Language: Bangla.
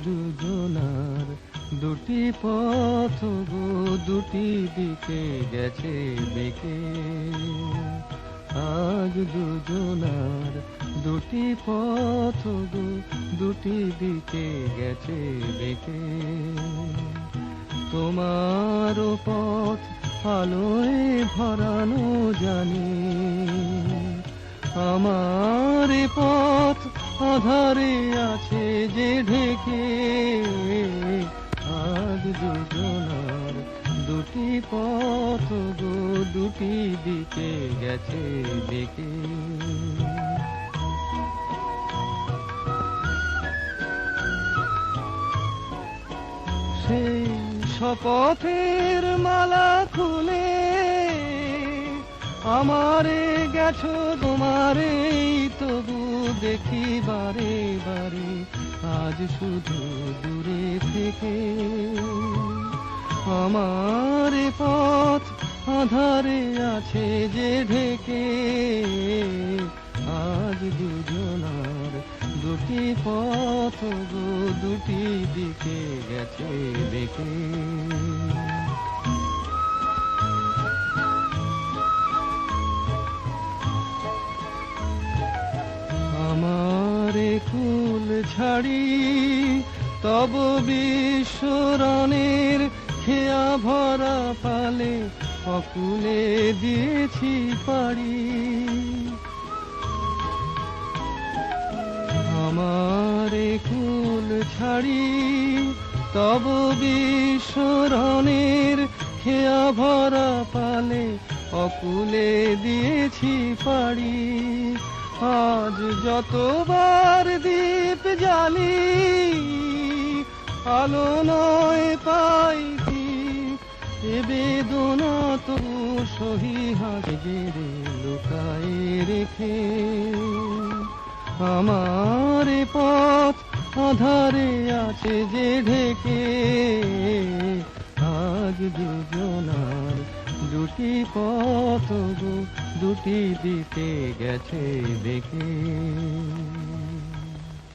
দুজনার দুটি পথ গো, দুটি দিকে গেছে বেঁকে। আজ দুজনার দুটি পথ গো, দুটি দিকে গেছে বেঁকে। তোমার পথ আলোয় ভরানো জানি, আমার পথ আধারে আছে যে ঢেকে। আজ দুজনার দুটি পথ গো, দুটি দিকে গেছে বেঁকে। সেই শপথের মালা খুলে আমারে গেছো তোমারে, তবু দেখি বারে বারে আজ শুধু দূরে থেকে। আমার পথ আধারে আছে যে ঢেকে। আজ দুজনার দুটি পথ গো, দুটি দিকে গেছে বেঁকে। আমারে কুল ছাড়ি তব বিশ্বরণের খেয়া ভরা পালে অকুলে দিয়েছি পাড়ি। আমারে কুল ছাড়ি তব বিশ্বরণের খেয়া ভরা পালে অকুলে দিয়েছি পাড়ি। আজ যতবার দীপ জ্বালি আলো নয় পাই কি, এ বেদনা তো সহি হাজে লুকায় রেখে। আমার পথ আধারে আছে যে ঢেকে। আজ দুজনার দুটি পথ গো, দুটি দিকে গেছে বেঁকে।